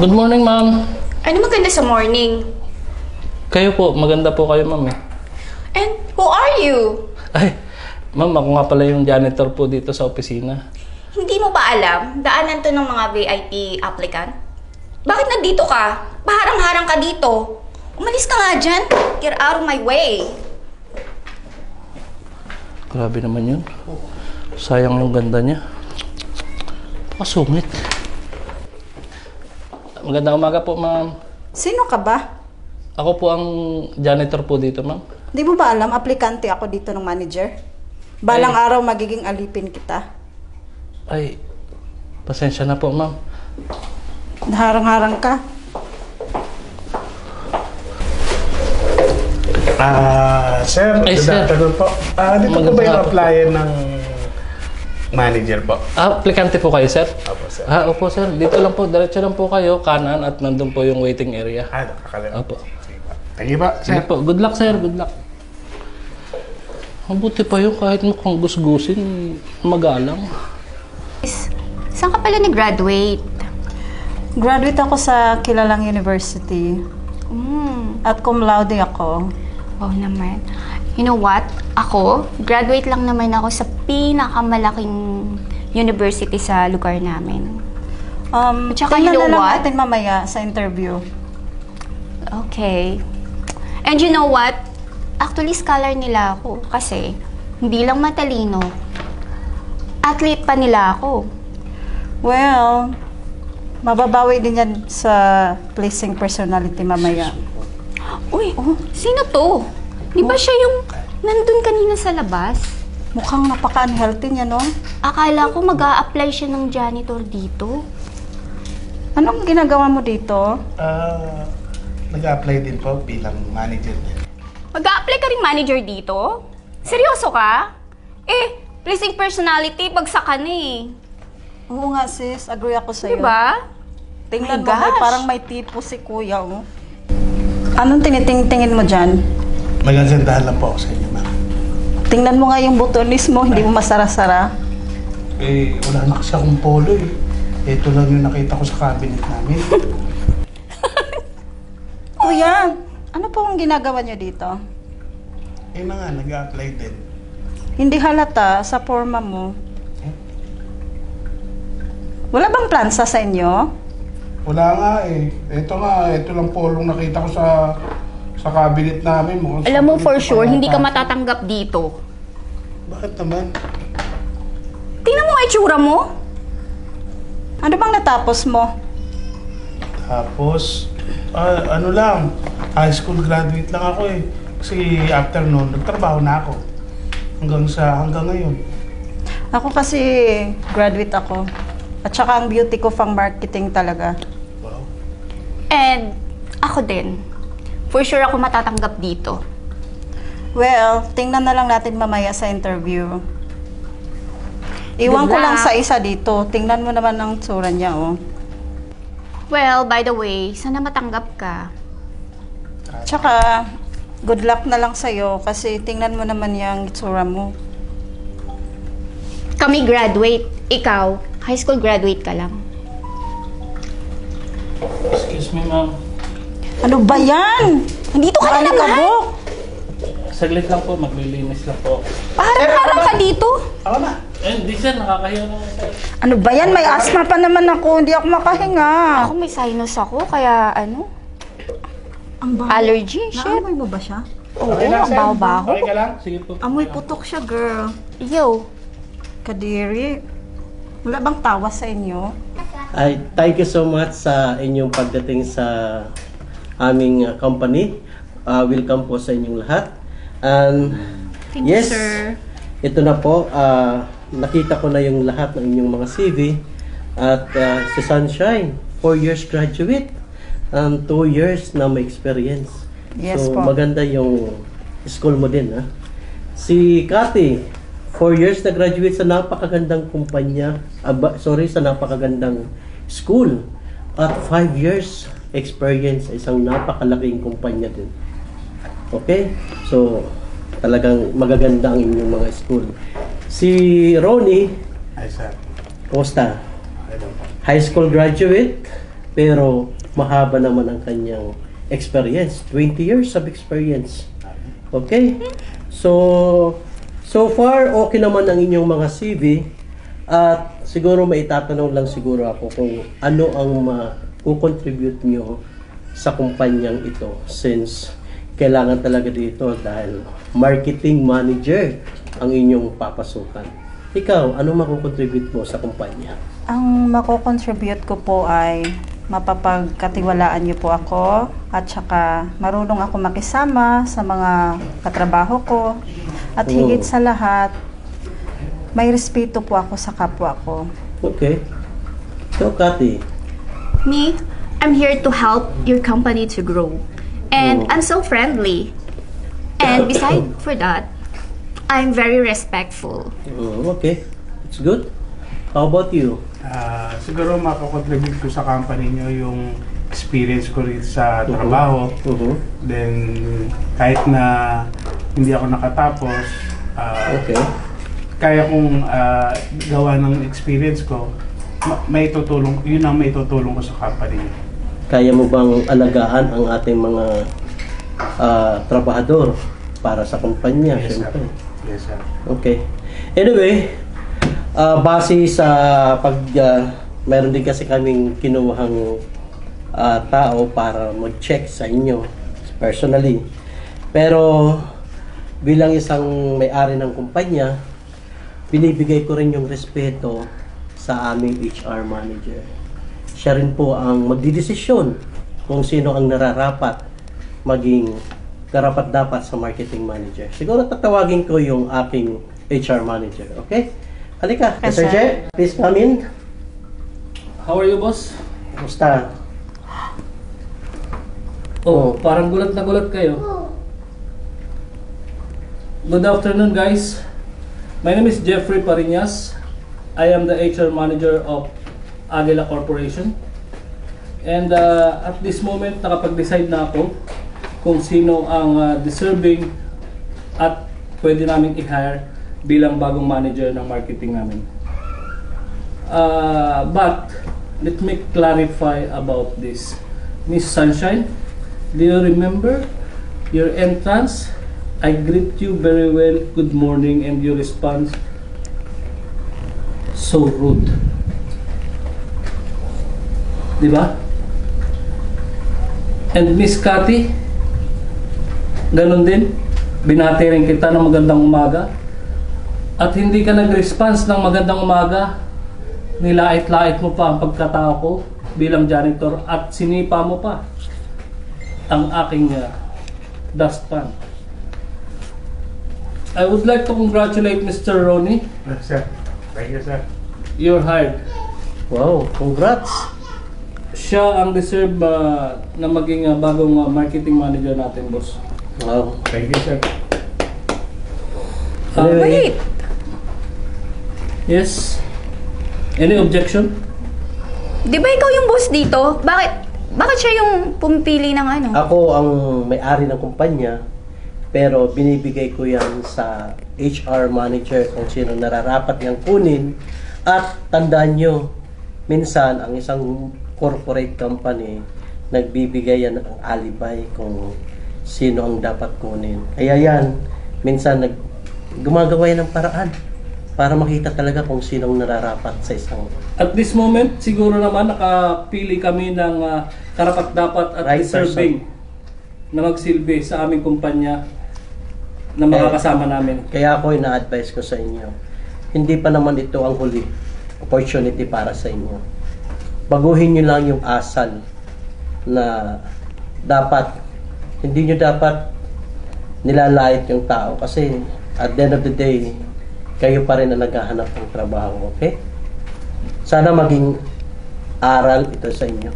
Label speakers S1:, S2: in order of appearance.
S1: Good morning, ma'am.
S2: Ano maganda sa morning?
S1: Kayo po, maganda po kayo, ma'am eh.
S2: And who are you?
S1: Ay, ma'am, ako nga pala yung janitor po dito sa opisina.
S2: Hindi mo ba alam, daanan to ng mga VIP applicant? Bakit nandito ka? Paharang-harang ka dito. Umalis ka nga dyan. Get out of my way.
S1: Grabe naman yun. Sayang yung ganda niya. Pakasungit. Magandang umaga po, ma'am.
S3: Sino ka ba?
S1: Ako po ang janitor po dito, ma'am.
S3: Di mo ba alam, aplikante ako dito ng manager? Balang araw magiging alipin kita.
S1: Ay, pasensya na po, ma'am.
S3: Harang-harang ka.
S4: Sir,
S1: Ay,
S4: good
S1: sir.
S4: afternoon po. Dito po ba yung applyan ng manager po?
S1: Aplikante po kayo, sir?
S4: Opo, sir.
S1: Opo, sir. Dito lang po. Diretso lang po kayo, kanan, at nandun po yung waiting area.
S4: Nakakalimutan.
S1: Opo.
S4: Thank you po, sir.
S1: Sige po. Good luck, sir. Good luck. Mabuti pa yun kahit mukhang gusgusin, magalang.
S2: Saan ka pala nag-graduate?
S3: Graduate ako sa kilalang university. At cum laude ako.
S2: Oh naman. You know what? Ako, graduate lang naman ako sa pinakamalaking university sa lugar namin. Tsaka you
S3: Tingnan
S2: know
S3: na lang
S2: what?
S3: natin mamaya sa interview.
S2: Okay. And you know what? Actually, scholar nila ako. Kasi, hindi lang matalino. Athlete pa nila ako.
S3: Well, mababawi din yan sa pleasing personality mamaya.
S2: Uy, sino to? Di ba siya yung nandun kanina sa labas?
S3: Mukhang napaka-unhealthy niya, no?
S2: Akala ko mag-a-apply siya ng janitor dito.
S3: Anong ginagawa mo dito?
S4: Nag-apply din po bilang manager niya.
S2: Mag-a-apply ka ring manager dito? Seryoso ka? Pleasing personality, bagsak ka na eh.
S3: Oo nga, sis. Agree ako sa'yo.
S2: Diba?
S3: Tingnan
S2: My
S3: mo,
S2: gosh.
S3: parang may tipo si kuya, oh. Anong tinitingin mo dyan?
S4: Magagandahan lang po ako sa inyo, ma'am.
S3: Tingnan mo nga yung butonis mo, hindi mo masara-sara.
S4: Wala na kasi akong polo eh. Ito lang yung nakita ko sa cabinet namin.
S3: Kuya, ano po ang ginagawa niyo dito?
S4: Na nga, nag-apply din.
S3: Hindi halata sa forma mo. Wala bang plansa sa inyo?
S4: Wala nga eh. Ito lang polong nakita ko sa cabinet namin. Mukhang
S2: Alam mo for
S4: sa-
S2: sure, hindi ka matatanggap dito.
S4: Bakit naman?
S2: Tingnan mo nga itsura mo.
S3: Ano bang natapos mo?
S4: Tapos, ano lang, high school graduate lang ako eh. Kasi after noon, nagtrabaho na ako. Hanggang ngayon.
S3: Ako kasi graduate ako. At saka ang beauty ko pang marketing talaga.
S4: Wow.
S2: And ako din. For sure ako matatanggap dito.
S3: Well, tingnan na lang natin mamaya sa interview. Iwan
S2: Good
S3: ko lang
S2: luck.
S3: sa isa dito. Tingnan mo naman ang tsura niya, oh.
S2: Well, by the way, sana matanggap ka.
S3: Tsaka, good luck na lang sa'yo kasi tingnan mo naman yung itsura mo.
S2: Kami graduate. Ikaw, high school graduate ka lang.
S1: Excuse me, ma'am.
S3: Ano ba yan?
S2: Nandito ka na naman.
S3: Alikabok!
S1: Saglit lang po, maglilinis lang po.
S2: Parang ka dito.
S4: Ako na.
S1: Hindi, sir. Nakakahiya naman, sir.
S3: Ano ba yan? May asthma pa naman ako. Hindi ako makahinga.
S2: Ako may sinus ako, kaya ano?
S3: Ang baho.
S2: Allergy, shit.
S3: Naamoy mo ba siya?
S2: Oo,
S4: Okay lang,
S2: ang
S4: sir.
S2: baho-baho.
S4: Okay ka lang?
S1: Sige po.
S3: Amoy putok siya, girl.
S2: Yo.
S3: Kadiri. Wala bang tawa sa inyo?
S5: Ay, thank you so much sa inyong pagdating sa aming company. Welcome po sa inyong lahat. And
S2: Thank you,
S5: yes,
S2: sir.
S5: ito na po. Nakita ko na yung lahat ng inyong mga CV. At si Sunshine, 4 years graduate. And 2 years na may experience.
S3: Yes
S5: so,
S3: po.
S5: maganda yung school mo din, ha? Si Cathy, 4 years na graduate sa napakagandang kumpanya. Sa napakagandang school. At 5 years experience sa isang napakalaking kumpanya din. Okay? So, talagang magaganda ang inyong mga school. Si Ronnie,
S4: Ay, sir.
S5: kumusta?
S4: Okay lang po.
S5: High school graduate, pero mahaba naman ang kanyang experience. 20 years of experience. Okay? So far, okay naman ang inyong mga CV. At siguro maitatanong lang siguro ako kung ano ang ma-contribute nyo sa kumpanyang ito, since kailangan talaga dito dahil marketing manager ang inyong papasukan. Ikaw, ano ma-contribute mo sa kumpanya?
S3: Ang mako-contribute ko po ay mapapagkatiwalaan niyo po ako at saka marunong ako makisama sa mga katrabaho ko at higit sa lahat may respeto po ako sa kapwa ko.
S5: Okay. So, Cathy,
S2: Me, I'm here to help your company to grow. And I'm so friendly. And beside for that, I'm very respectful.
S5: okay. It's good. How about you?
S4: Siguro makakontribute ko sa company nyo yung experience ko rin sa trabaho. Then, kahit na hindi ako nakatapos,
S5: Okay.
S4: kaya kong gawa ng experience ko, may tutulong, yun ang may tutulong ko sa company nyo.
S5: Kaya mo bang alagaan ang ating mga trabahador para sa kumpanya?
S4: Yes, sir.
S5: Siyempre.
S4: Yes, sir.
S5: Okay. Anyway, base sa meron din kasi kaming kinuhang tao para mag-check sa inyo personally. Pero bilang isang may-ari ng kumpanya, binibigay ko rin yung respeto sa aming HR manager. Siya rin po ang magdidesisyon kung sino ang nararapat maging karapat-dapat sa marketing manager. Siguro tatawagin ko yung aking HR manager, okay? Halika,
S3: Yes,
S5: Sir
S3: sir.
S5: Jay, please come in.
S1: How are you, boss?
S5: Kumusta?
S1: Oh, parang gulat na gulat kayo. Good afternoon, guys. My name is Jeffrey Pariñas. I am the HR manager of Aguila Corporation. And at this moment, nakapag-decide na ako kung sino ang deserving at pwede namin i-hire bilang bagong manager ng marketing namin. But let me clarify about this. Miss Sunshine, do you remember your entrance? I greet you very well, good morning, and you respond so rude. Di ba? And Miss Cathy, ganun din. Binati rin kita ng magandang umaga. At hindi ka nag-response ng magandang umaga. Nilait-lait mo pa ang pagkatao ko bilang janitor at sinipa mo pa ang aking dustpan. I would like to congratulate Mr. Ronnie.
S4: Yes, sir. Thank you, sir.
S1: You're hired.
S5: Wow, congrats!
S1: Siya ang deserve na maging bagong marketing manager natin, boss.
S5: Wow.
S4: Thank you, sir.
S5: Anyway,
S2: Wait!
S1: Yes? Any objection?
S2: Di ba ikaw yung boss dito? Bakit siya yung pumipili ng ano?
S5: ako ang may-ari ng kumpanya, pero binibigay ko yan sa HR manager kung sino nararapat niyang kunin. At tandaan nyo, minsan ang isang corporate company, nagbibigay yan ng alibay kung sino ang dapat kunin. Kaya yan, minsan gumagawa yan ng paraan para makita talaga kung sino ang nararapat sa isang
S1: At this moment, siguro naman nakapili kami ng karapat-dapat at
S5: Right
S1: deserving na magsilbi sa aming kumpanya na makakasama namin.
S5: Kaya ako ina-advise ko sa inyo, hindi pa naman ito ang huli opportunity para sa inyo. Baguhin nyo lang yung asal na hindi nyo dapat nilalait yung tao kasi at the end of the day, kayo pa rin ang naghahanap ng trabaho, okay? Sana maging aral ito sa inyo.